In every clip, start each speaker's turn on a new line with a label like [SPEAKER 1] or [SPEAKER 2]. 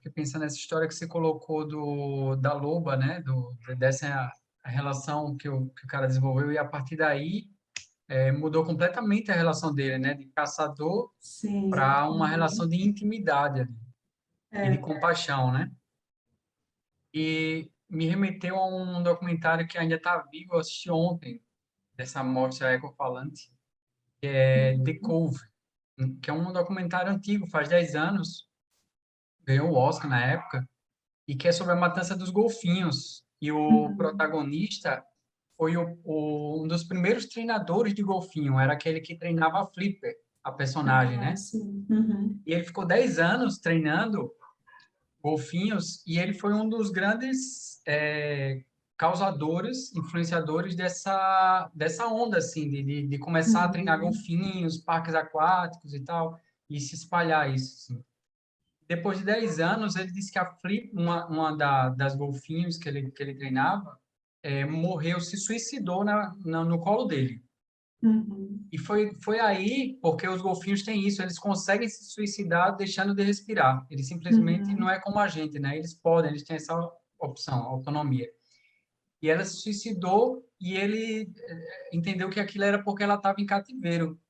[SPEAKER 1] fiquei pensando nessa história que você colocou da loba, né? Dessa a relação que o cara desenvolveu, e a partir daí mudou completamente a relação dele, né? De caçador
[SPEAKER 2] Sim.
[SPEAKER 1] para uma relação de intimidade ali, e de
[SPEAKER 2] É.
[SPEAKER 1] compaixão, né? E me remeteu a um documentário que ainda está vivo, eu assisti ontem, dessa mostra ecofalante, The
[SPEAKER 2] Uhum.
[SPEAKER 1] Cove, que é um documentário antigo, faz 10 anos, ganhou o Oscar na época, e que é sobre a matança dos golfinhos. E o
[SPEAKER 2] Uhum.
[SPEAKER 1] protagonista foi um dos primeiros treinadores de golfinho, era aquele que treinava a Flipper, a personagem,
[SPEAKER 2] Ah,
[SPEAKER 1] né?
[SPEAKER 2] sim. Uhum.
[SPEAKER 1] E ele ficou 10 anos treinando golfinhos, e ele foi um dos grandes causadores, influenciadores dessa onda, assim, de começar a treinar
[SPEAKER 2] Uhum.
[SPEAKER 1] golfinhos, parques aquáticos e tal, e se espalhar isso, assim. Depois de 10 anos, ele disse que a Flip, das golfinhos que ele treinava, morreu, se suicidou no colo dele.
[SPEAKER 2] Uhum.
[SPEAKER 1] E foi aí, porque os golfinhos têm isso, eles conseguem se suicidar deixando de respirar. Eles simplesmente não
[SPEAKER 2] Uhum.
[SPEAKER 1] é como a gente, né? Eles podem, eles têm essa opção, autonomia. E ela se suicidou e ele entendeu que aquilo era porque ela estava em cativeiro.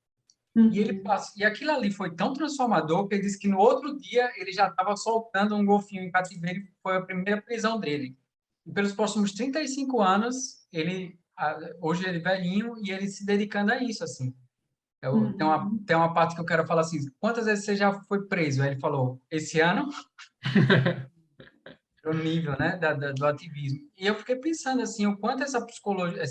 [SPEAKER 2] Uhum.
[SPEAKER 1] E aquilo ali foi tão transformador que ele disse que no outro dia ele já estava soltando um golfinho em cativeiro, e foi a primeira prisão dele. E pelos próximos 35 anos, hoje ele é velhinho e ele se dedicando a isso, assim.
[SPEAKER 2] Uhum.
[SPEAKER 1] Tem uma parte que eu quero falar assim, quantas vezes você já foi preso? Aí ele falou, esse ano, o nível, né, do ativismo. E eu fiquei pensando assim, o quanto essa psicologia,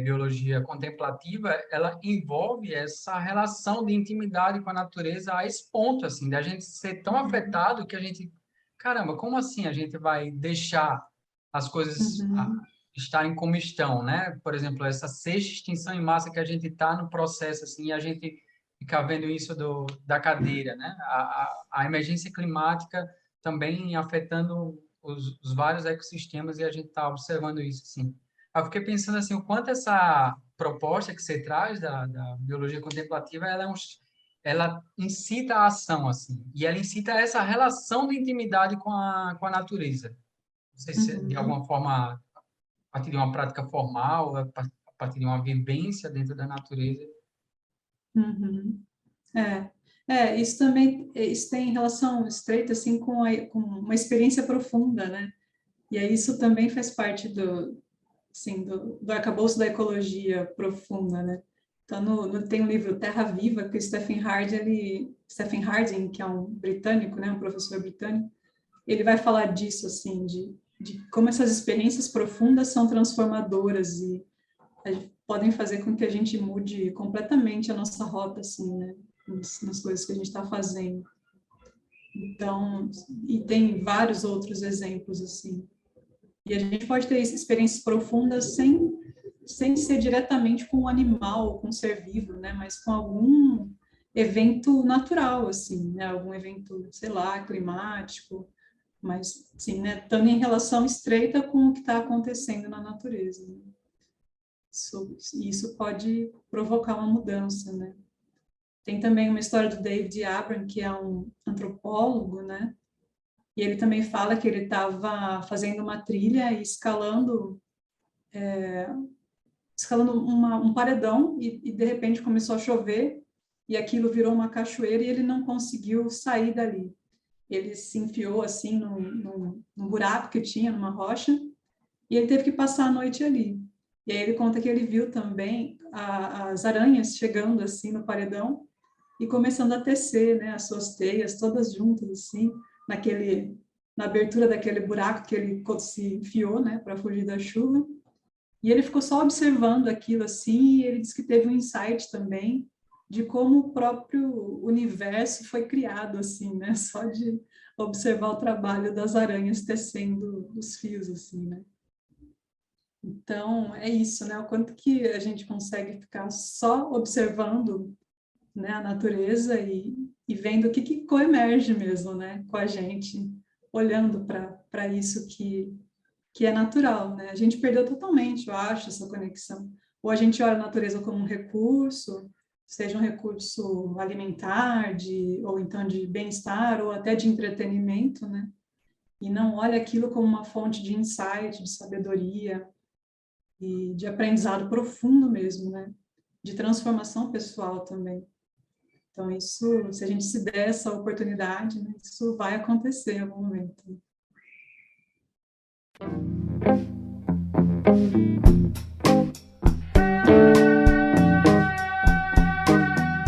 [SPEAKER 1] biologia contemplativa, ela envolve essa relação de intimidade com a natureza a esse ponto, assim, da gente ser tão
[SPEAKER 2] Uhum.
[SPEAKER 1] afetado que a gente, caramba, como assim a gente vai deixar as coisas
[SPEAKER 2] Uhum.
[SPEAKER 1] estarem como estão, né? Por exemplo, essa sexta extinção em massa que a gente está no processo, assim, e a gente fica vendo isso da cadeira, né? A emergência climática também afetando os vários ecossistemas, e a gente está observando isso, assim. Eu fiquei pensando assim, o quanto essa proposta que você traz da biologia contemplativa, ela incita a ação, assim, e ela incita essa relação de intimidade com a natureza. Não sei se de
[SPEAKER 2] Uhum.
[SPEAKER 1] alguma forma, a partir de uma prática formal, a partir de uma vivência dentro da natureza.
[SPEAKER 2] Uhum. É. Isso também, isso tem relação estreita, assim, com uma experiência profunda, né? E aí isso também faz parte assim, do arcabouço da ecologia profunda, né? Então, tem um livro Terra Viva, que o Stephen Harding, que é um britânico, né, um professor britânico, ele vai falar disso, assim, de como essas experiências profundas são transformadoras e podem fazer com que a gente mude completamente a nossa rota, assim, né, nas coisas que a gente está fazendo. Então, e tem vários outros exemplos, assim. E a gente pode ter experiências profundas sem ser diretamente com um animal, com um ser vivo, né? Mas com algum evento natural, assim, né? Algum evento, sei lá, climático, mas, sim, né? Estando em relação estreita com o que está acontecendo na natureza. Né? Isso pode provocar uma mudança, né? Tem também uma história do David Abram, que é um antropólogo, né? E ele também fala que ele estava fazendo uma trilha e escalando um paredão e de repente começou a chover e aquilo virou uma cachoeira e ele não conseguiu sair dali. Ele se enfiou assim num buraco que tinha numa rocha e ele teve que passar a noite ali. E aí ele conta que ele viu também as aranhas chegando assim no paredão e começando a tecer, né, as suas teias todas juntas assim, na abertura daquele buraco que ele se enfiou, né, para fugir da chuva. E ele ficou só observando aquilo assim, e ele disse que teve um insight também de como o próprio universo foi criado assim, né, só de observar o trabalho das aranhas tecendo os fios assim, né? Então, é isso, né? O quanto que a gente consegue ficar só observando, né, a natureza e vendo o que coemerge mesmo, né, com a gente, olhando para isso que é natural, né? A gente perdeu totalmente, eu acho, essa conexão. Ou a gente olha a natureza como um recurso, seja um recurso alimentar, ou então de bem-estar, ou até de entretenimento, né? e não olha aquilo como uma fonte de insight, de sabedoria e de aprendizado profundo mesmo, né? De transformação pessoal também. Então, isso, se a gente se der essa oportunidade, né, isso vai acontecer em algum momento.